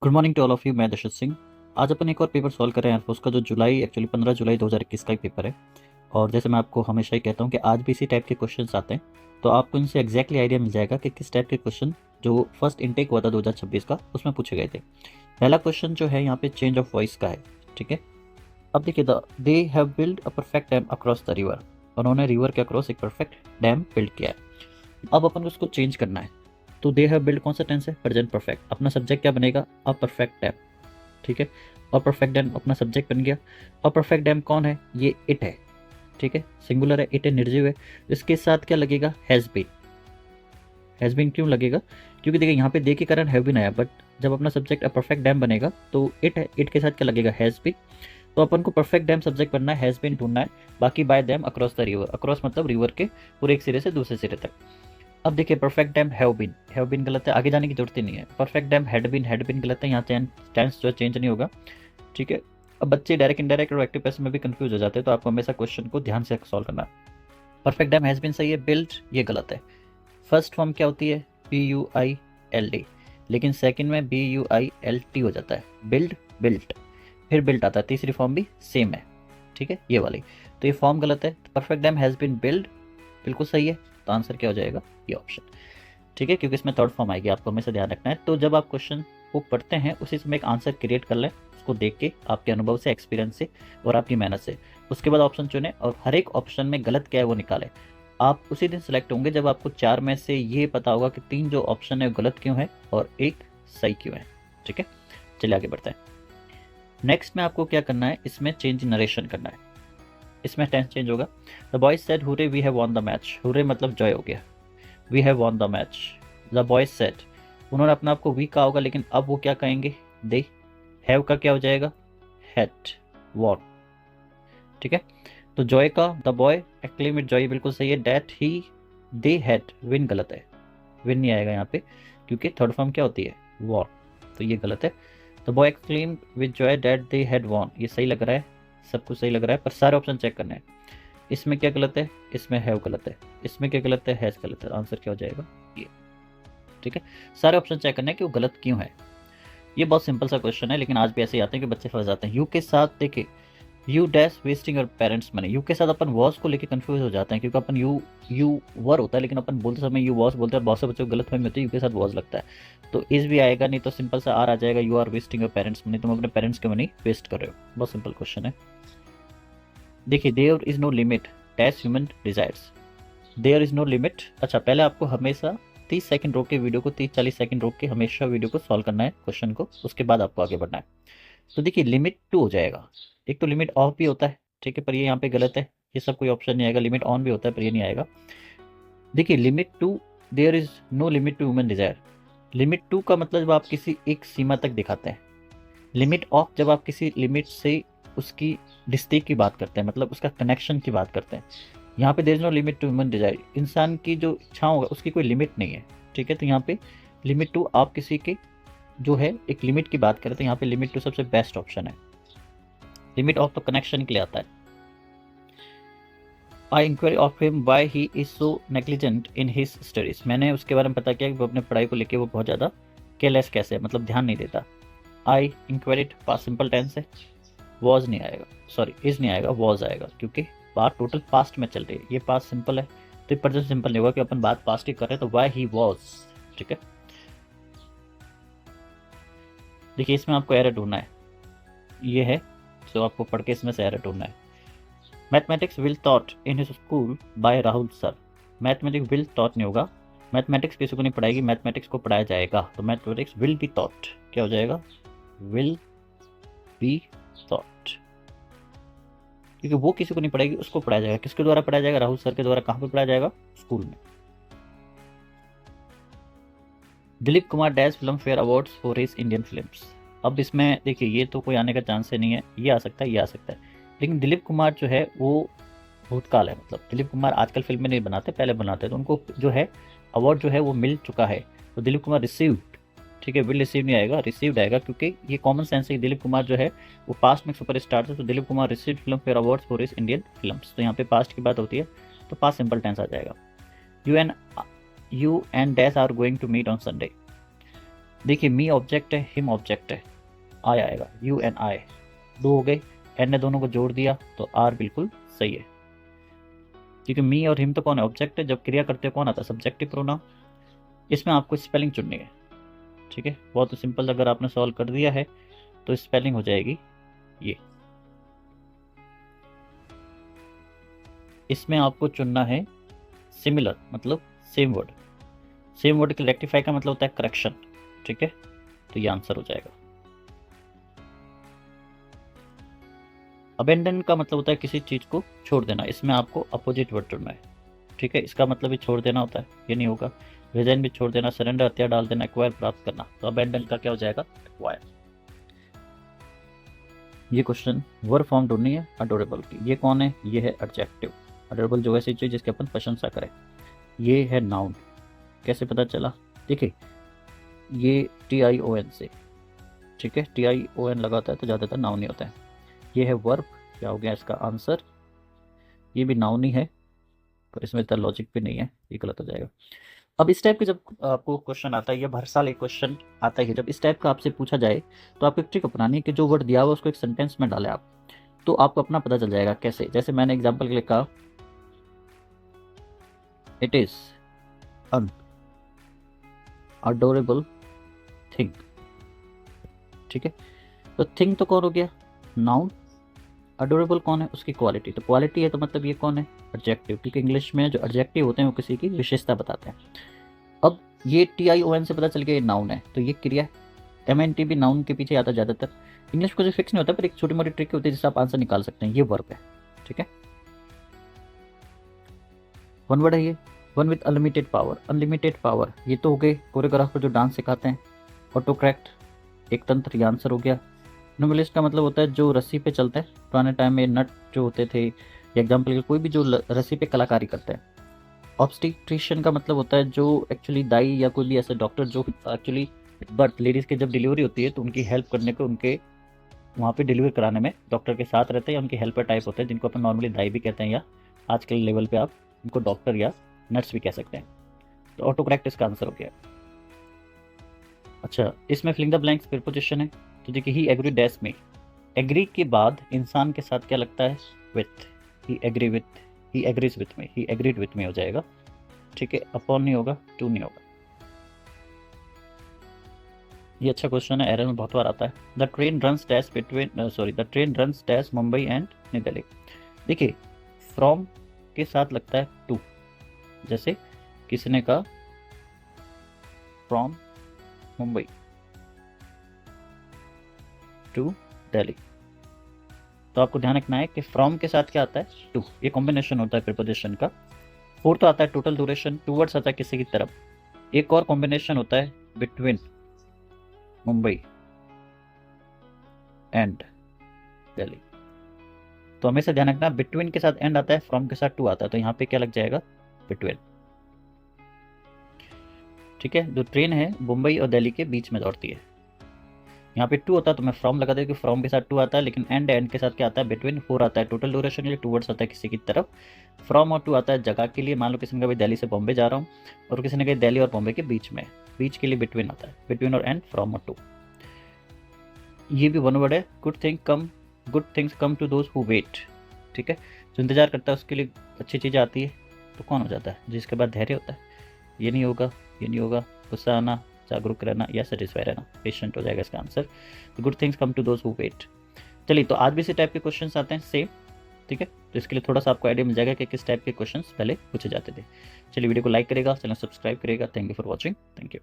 Good morning to all of you. मैं दशरथ सिंह। आज अपन एक और पेपर सॉल्व कर रहे हैं एयरफोर्स का, जो जुलाई एक्चुअली 15 जुलाई 2021 का ही पेपर है। और जैसे मैं आपको हमेशा ही कहता हूँ कि आज भी इसी टाइप के क्वेश्चंस आते हैं, तो आपको इनसे एग्जैक्टली आइडिया मिल जाएगा कि किस टाइप के क्वेश्चन जो फर्स्ट इनटेक हुआ था 2026 का, उसमें पूछे गए थे। पहला क्वेश्चन जो है यहाँ पे चेंज ऑफ वॉइस का है। ठीक है, अब देखिए, they have build a perfect dam across the river. उन्होंने रिवर के अक्रॉस एक परफेक्ट डैम बिल्ड किया है। अब अपन को उसको चेंज करना है। तो दे हैव बिल्ड कौन सा टेंस है? Present perfect. अपना सब्जेक्ट क्या बनेगा? A perfect dam. ठीक है, अ परफेक्ट डैम अपना सब्जेक्ट बन गया। अ परफेक्ट डैम कौन है? ये इट है। ठीक है, सिंगुलर है, इट है, निर्जीव है। इसके साथ क्या लगेगा? Has been. हैज बीन क्यों लगेगा? क्योंकि देखिए यहाँ पे दे के कारण हैव बीन आया, बट जब अपना सब्जेक्ट अ परफेक्ट डैम बनेगा तो इट है, इट के साथ क्या लगेगा? Has been. तो अपन को परफेक्ट डैम सब्जेक्ट बनना है, हैज बीन ढूंढना है। बाकी by dam across the river. Across मतलब रिवर के पूरे एक सिरे से दूसरे सिरे तक। अब देखिए, परफेक्ट डैम हैव बीन गलत है, आगे जाने की जरूरत ही नहीं है। परफेक्ट डैम हैड बीन गलत है, यहाँ टेंस जो चेंज नहीं होगा। ठीक है, अब बच्चे डायरेक्ट इनडायरेक्ट और एक्टिव पैसिव में भी कंफ्यूज हो जाते हैं, तो आपको हमेशा क्वेश्चन को ध्यान से सॉल्व करना है। परफेक्ट डैम हैज बीन सही है, बिल्ड ये गलत है। फर्स्ट फॉर्म क्या होती है? BUILD, लेकिन सेकंड में BUILT हो जाता है, बिल्ड बिल्ट, फिर बिल्ट आता है। तीसरी फॉर्म भी सेम है। ठीक है, ये वाली। तो ये फॉर्म गलत है। Perfect dam has been build बिल्कुल सही है। तो आंसर क्या हो जाएगा? ये ऑप्शन। ठीक है, क्योंकि इसमें थर्ड फॉर्म आएगी, आपको हमेशा ध्यान रखना है। तो जब आप क्वेश्चन को पढ़ते हैं उसी समय एक आंसर क्रिएट कर लें, उसको देख के, आपके अनुभव से, एक्सपीरियंस से और आपकी मेहनत से। उसके बाद ऑप्शन चुने और हर एक ऑप्शन में गलत क्या है वो निकालें। आप उसी दिन सेलेक्ट होंगे जब आपको 4 में से ये पता होगा कि 3 जो ऑप्शन है वो गलत क्यों है और एक सही क्यों है। ठीक है, चलिए आगे बढ़ते हैं। नेक्स्ट में आपको क्या करना है, इसमें चेंज नरेशन करना है। इसमें टेंस चेंज होगा। The boys said hurray we have won the match. Hurray मतलब जॉय हो गया, we have won the match. The boys said, उन्होंने अपने आप को वी कहा होगा, लेकिन अब वो क्या कहेंगे? दे। हैव का क्या हो जाएगा? Had won. ठीक है, तो जॉय का द बॉय एक्लेमेड जॉय बिल्कुल सही है। That he they had win गलत है, विन नहीं आएगा यहाँ पे, क्योंकि थर्ड फॉर्म क्या होती है? वॉन। तो ये गलत है। The boy exclaimed with joy that they had won, ये सही लग रहा है, सब कुछ सही लग रहा है, पर सारे ऑप्शन चेक करने हैं। इसमें क्या गलत है? इसमें हैव गलत है। इसमें क्या गलत है? हैज गलत है। आंसर क्या हो जाएगा? ये। ठीक है, सारे ऑप्शन चेक करने हैं कि वो गलत क्यों है। ये बहुत सिंपल सा क्वेश्चन है, लेकिन आज भी ऐसे ही आते हैं कि बच्चे फंस जाते हैं। यू के साथ देखिए, you dash wasting your parents money. You के साथ अपन वॉस को लेकर कंफ्यूज हो जाते हैं, क्योंकि अपन यू वर होता है, लेकिन अपन बोलते समय यू वॉस बोलते हैं। बहुत से बच्चों को गलत फहमी होती है, यू के साथ वॉस लगता है। तो इस भी आएगा, नहीं तो सिंपल सा आर आ जाएगा, you are wasting your parents money. तुम अपने पेरेंट्स की मनी वेस्ट कर रहे हो। बहुत सिंपल क्वेश्चन है। देखिए, there is no limit dash human desires. There is no limit. अच्छा, पहले आपको हमेशा 30 सेकंड रोक के वीडियो को, 30-40 सेकंड रोक के हमेशा वीडियो को सॉल्व करना है, क्वेश्चन को। उसके बाद आपको आगे बढ़ना है। तो देखिए, लिमिट टू हो जाएगा। एक तो लिमिट ऑफ भी होता है, ठीक है, पर ये यहाँ पे गलत है। ये सब कोई ऑप्शन नहीं आएगा। लिमिट ऑन भी होता है, पर ये नहीं आएगा। देखिए, limit to, there is no limit to human desire. Limit to का मतलब जब आप किसी एक सीमा तक दिखाते हैं। लिमिट ऑफ जब आप किसी लिमिट से उसकी डिस्टेंस की बात करते हैं, मतलब उसका कनेक्शन की बात करते हैं। यहाँ पे there is no limit to human desire, इंसान की जो इच्छाओं होगा उसकी कोई लिमिट नहीं है। ठीक है, तो यहाँ पे लिमिट टू आप किसी के जो है एक लिमिट की बात करें, तो यहाँ पे लिमिट टू सबसे बेस्ट ऑप्शन है। लिमिट ऑफ तो कनेक्शन के लिए आता है। I inquiry of him why he is so negligent in his studies. मैंने उसके बारे में पता किया कि वो अपने पढ़ाई को लेकर वो बहुत ज़्यादा केयरलेस कैसे है, मतलब ध्यान नहीं देता। आई इंक्वायरीड पास्ट सिंपल टेंस है, वॉज नहीं आएगा, सॉरी इज नहीं आएगा, वॉज आएगा, क्योंकि बात टोटल पास्ट में चल रही है। ये पास्ट सिंपल है, तो प्रेजेंट सिंपल नहीं होगा, कि अपन बात पास्ट की कर रहे हैं, तो वाई ही वॉज। ठीक है, देखिए इसमें आपको एरर ढूंढना है, ये है, तो आपको पढ़ के इसमें से एरर ढूंढना है। Mathematics will taught in his school by Rahul sir. Mathematics will taught नहीं होगा, मैथमेटिक्स किसी को नहीं पढ़ाएगी, मैथमेटिक्स को पढ़ाया जाएगा। तो मैथमेटिक्स विल बी टॉट क्या हो जाएगा? विल बी टॉट, क्योंकि वो किसी को नहीं पढ़ाएगी, उसको पढ़ाया जाएगा। किसके द्वारा पढ़ाया जाएगा? राहुल सर के द्वारा। कहाँ पे पढ़ाया जाएगा? स्कूल में। Dilip Kumar dash film fair awards for his Indian films. अब इसमें देखिए, ये तो कोई आने का चांस ही नहीं है, ये आ सकता है, ये आ सकता है, लेकिन दिलीप कुमार जो है वो भूतकाल है, मतलब दिलीप कुमार आजकल फिल्में नहीं बनाते, पहले बनाते, तो उनको जो है अवार्ड जो है वो मिल चुका है। तो दिलीप कुमार रिसीव्ड, ठीक है, विल रिसीव नहीं आएगा, रिसीव्ड आएगा, क्योंकि ये कॉमन सेंस है। दिलीप कुमार जो है वो पास्ट में सुपर स्टार थे, तो Dilip Kumar received film fair awards for his Indian films. तो यहाँ पे पास्ट की बात होती है, तो पास्ट सिंपल टेंस आ जाएगा। You and dash are going to meet on Sunday. देखिए मी ऑब्जेक्ट है, हिम ऑब्जेक्ट है, आई आएगा, यू एंड आई दो हो गए, एन ने दोनों को जोड़ दिया तो आर बिल्कुल सही है, क्योंकि मी और हिम तो कौन है, ऑब्जेक्ट है। जब क्रिया करते हो कौन आता है, सब्जेक्टिव प्रोनाउन। इसमें आपको स्पेलिंग चुननी है, ठीक है, बहुत सिंपल। अगर आपने सॉल्व कर दिया है तो स्पेलिंग हो जाएगी ये। इसमें आपको चुनना है सिमिलर, मतलब सेम वर्ड। सेम वर्ड के रेक्टिफाई का मतलब होता है करेक्शन, ठीक है, तो ये आंसर हो जाएगा। अबेंडन का मतलब होता है किसी चीज को छोड़ देना, इसमें आपको अपोजिट वर्ड चुनना है, ठीक है। इसका मतलब भी छोड़ देना होता है, ये नहीं होगा। रिजाइन भी छोड़ देना, सरेंडर हथियार डाल देना, एक्वायर प्राप्त करना, तो अबेंडन का क्या हो जाएगा, एक्वायर। ये क्वेश्चन वर्ब फॉर्म ढूंढनी है अडोरेबल की। ये कौन है, ये है एडजेक्टिव। अडोरेबल जो ऐसी चीज जिसके अपन प्रशंसा करें। ये है नाउन, कैसे पता चला, देखिए ये TION से, ठीक है, TION लगाता है तो ज़्यादातर नाउन ही होता है। ये है वर्ब, क्या हो गया इसका आंसर, ये भी नाउन ही है, पर इसमें इतना लॉजिक भी नहीं है, ये गलत हो जाएगा। अब इस टाइप के जब आपको क्वेश्चन आता है, ये हर साल एक क्वेश्चन आता है, जब इस टाइप का आपसे पूछा जाए तो आपको एक ट्रिक अपनानी है कि जो वर्ड दिया हुआ उसको एक सेंटेंस में डालें आप, तो आपको अपना पता चल जाएगा कैसे। जैसे मैंने एग्जाम्पल के लिए कहा, it is an adorable thing, ठीक है, तो थिंग तो कौन हो गया, नाउन। अडोरेबल कौन है, उसकी क्वालिटी, तो क्वालिटी है तो मतलब ये कौन है, एडजेक्टिव, क्योंकि इंग्लिश में जो एडजेक्टिव होते हैं वो किसी की विशेषता बताते हैं। अब ये TION से पता चल गया ये नाउन है, तो ये क्रिया है। MNT भी नाउन के पीछे आता है ज़्यादातर। इंग्लिश को जो फिक्स नहीं होता, पर एक छोटी मोटी ट्रिक होती है जिससे आप आंसर निकाल सकते हैं। ये वर्ब है, ठीक है, वन वर्ड है ये, one with unlimited power. Unlimited power ये तो हो गए कोरियोग्राफर जो डांस सिखाते हैं। ऑटो करेक्ट एक तंत्र, ये आंसर हो गया। नोबलिस्ट का मतलब होता है जो रस्सी पे चलता है, पुराने टाइम में नट जो होते थे, एग्जाम्पल के कोई भी जो रस्सी पे कलाकारी करते हैं। ऑब्स्टिट्रिशियन का मतलब होता है जो एक्चुअली दाई या कोई भी ऐसे डॉक्टर जो एक्चुअली बर्थ लेडीज़ की जब डिलीवरी होती है तो उनकी हेल्प करने को, उनके वहाँ पे डिलीवरी कराने में डॉक्टर के साथ रहते हैं, या उनके हेल्पर टाइप होते हैं, जिनको अपन नॉर्मली दाई भी कहते हैं, या आज के लेवल पे आप उनको डॉक्टर या नर्स भी कह सकते हैं। तो ऑटो करेक्ट इसका आंसर हो गया। अच्छा, इसमें फिलिंग द ब्लैंक्स प्रीपोजिशन है, तो देखिए ही एग्री डैश में, एग्री के बाद इंसान के साथ क्या लगता है, with. He agree with, he agrees with me, he agreed with me हो जाएगा, ठीक है, अपॉन नहीं होगा, टू नहीं होगा। ये अच्छा क्वेश्चन है, एरर में बहुत बार आता है। The train runs dash between, sorry, the train runs dash Mumbai and new Delhi. देखिए फ्रॉम के साथ लगता है टू, जैसे किसी ने कहा फ्रॉम मुंबई टू दिल्ली, तो आपको ध्यान रखना है कि फ्रॉम के साथ क्या आता है, टू, ये कॉम्बिनेशन होता है प्रीपोजिशन का। फोर तो आता है टोटल ड्यूरेशन, टूवर्ड्स आता है किसी की तरफ। एक और कॉम्बिनेशन होता है बिटवीन मुंबई एंड दिल्ली, तो हमेशा ध्यान रखना बिटवीन के साथ एंड आता है, फ्रॉम के साथ टू आता है, तो यहाँ पे क्या लग जाएगा, बिटवीन, ठीक है। जो ट्रेन है मुंबई और दिल्ली के बीच में दौड़ती है, यहाँ पे टू होता है तो मैं फ्रॉम लगा देती हूँ, फ्रॉम के साथ टू आता है, लेकिन एंड के साथ क्या आता है, बिटवीन। फोर आता है टोटल ड्यूरेशन के लिए, टूवर्ड्स आता है किसी की तरफ। फ्रॉम और टू आता है जगह के लिए, मान लो किसी ने कहा दिल्ली से बॉम्बे जा रहा हूँ, और किसी ने कहा दिल्ली और बॉम्बे के बीच में, बीच के लिए बिटवीन आता है, बिटवीन और एंड, फ्रॉम और टू। ये भी वन वर्ड है, good things come to those who wait, ठीक है, जो इंतजार करता है उसके लिए अच्छी चीज़ें आती है, तो कौन हो जाता है, जिसके बाद धैर्य होता है। ये नहीं होगा, ये नहीं होगा, गुस्सा आना, जागरूक रहना या सेटिस्फाई रहना, पेशेंट हो जाएगा इसका answer. Good things come to those who wait. चलिए, तो आज भी इसी टाइप के क्वेश्चंस आते हैं सेम, ठीक है, तो इसके लिए थोड़ा सा आपको आइडिया मिल जाएगा कि किस टाइप के क्वेश्चंस पहले पूछे जाते थे। चलिए, वीडियो को लाइक करेगा, चैनल सब्सक्राइब करेगा। Thank you for watching, thank you.